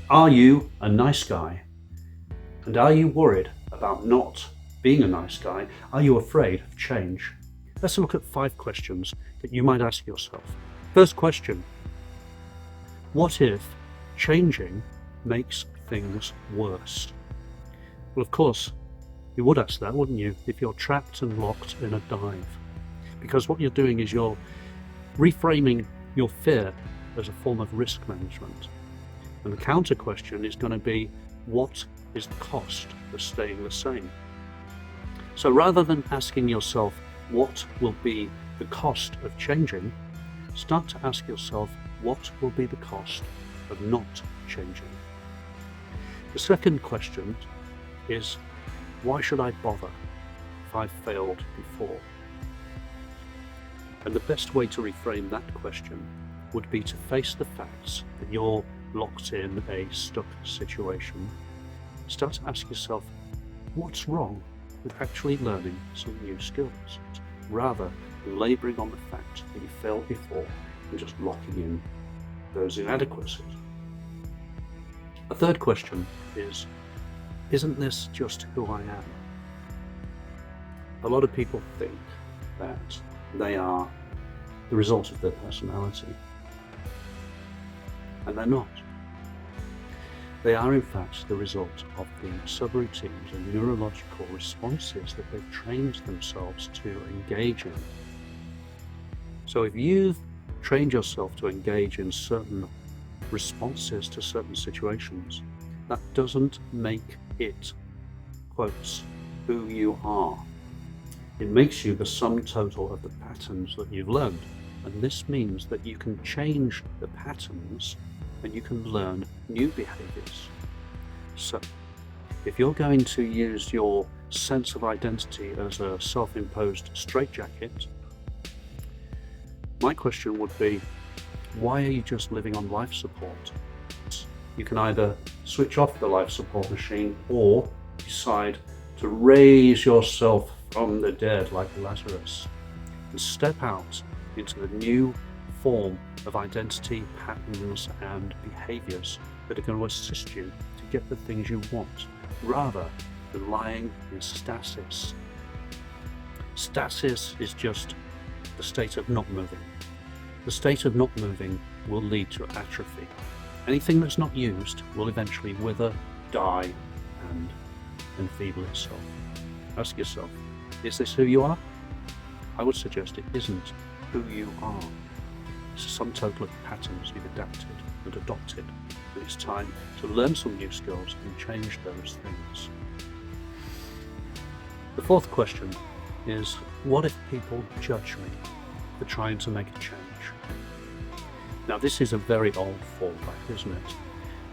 Are you a nice guy? And are you worried about not being a nice guy? Are you afraid of change? Let's look at 5 questions that you might ask yourself. First question: what if changing makes things worse? Well, of course, you would ask that, wouldn't you, if you're trapped and locked in a dive? Because what you're doing is you're reframing your fear as a form of risk management. And the counter question is going to be, what is the cost of staying the same? So rather than asking yourself, what will be the cost of changing, start to ask yourself, what will be the cost of not changing? The second question is, why should I bother if I've failed before? And the best way to reframe that question would be to face the facts that you're locked in a stuck situation. Start to ask yourself, what's wrong with actually learning some new skills, rather than labouring on the fact that you failed before and just locking in those inadequacies. A third question is, isn't this just who I am? A lot of people think that they are the result of their personality, and they're not. They are in fact the result of the subroutines and neurological responses that they've trained themselves to engage in. So if you've trained yourself to engage in certain responses to certain situations, that doesn't make it, quotes, who you are. It makes you the sum total of the patterns that you've learned. And this means that you can change the patterns and you can learn new behaviors. So, if you're going to use your sense of identity as a self-imposed straitjacket, my question would be, why are you just living on life support? You can either switch off the life support machine or decide to raise yourself from the dead like Lazarus and step out into the new form of identity, patterns and behaviors that are going to assist you to get the things you want, rather than lying in stasis. Stasis is just the state of not moving. The state of not moving will lead to atrophy. Anything that's not used will eventually wither, die, and enfeeble itself. Ask yourself, is this who you are? I would suggest it isn't who you are. It's a sum total of patterns you've adapted and adopted, and it's time to learn some new skills and change those things. The fourth question is, what if people judge me for trying to make a change? Now, this is a very old fallback, isn't it?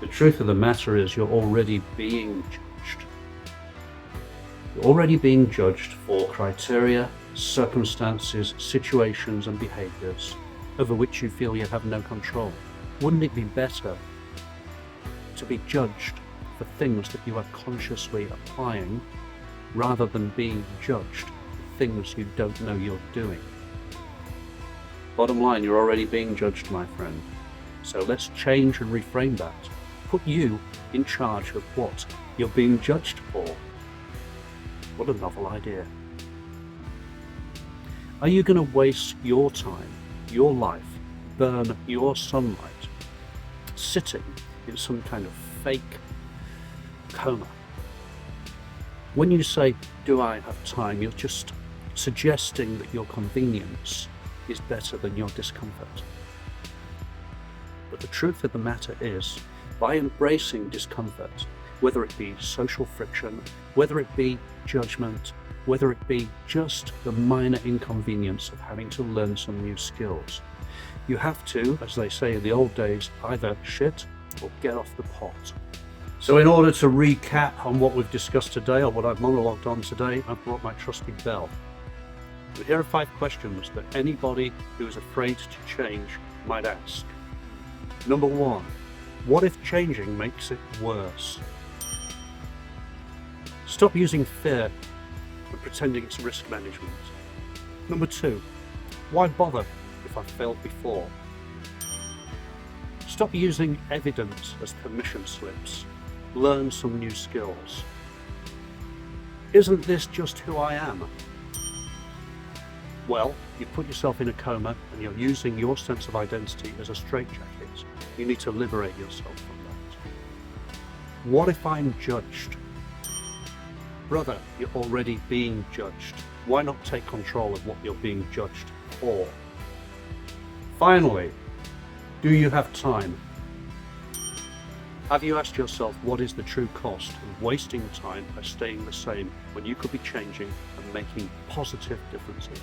The truth of the matter is you're already being judged. You're already being judged for criteria, circumstances, situations and behaviours over which you feel you have no control. Wouldn't it be better to be judged for things that you are consciously applying rather than being judged for things you don't know you're doing? Bottom line, you're already being judged, my friend. So let's change and reframe that. Put you in charge of what you're being judged for. What a novel idea. Are you going to waste your time, your life, burn your sunlight, sitting in some kind of fake coma? When you say, do I have time, you're just suggesting that your convenience is better than your discomfort. But the truth of the matter is, by embracing discomfort, whether it be social friction, whether it be judgment, whether it be just the minor inconvenience of having to learn some new skills, you have to, as they say in the old days, either shit or get off the pot. So in order to recap on what we've discussed today, or what I've monologued on today, I've brought my trusty bell. But here are 5 questions that anybody who is afraid to change might ask. Number 1, what if changing makes it worse? Stop using fear and pretending it's risk management. Number 2, why bother if I've failed before? Stop using evidence as permission slips. Learn some new skills. Isn't this just who I am? Well, you've put yourself in a coma and you're using your sense of identity as a straitjacket. You need to liberate yourself from that. What if I'm judged? Brother, you're already being judged. Why not take control of what you're being judged for? Finally, do you have time? Have you asked yourself what is the true cost of wasting time by staying the same when you could be changing and making positive differences?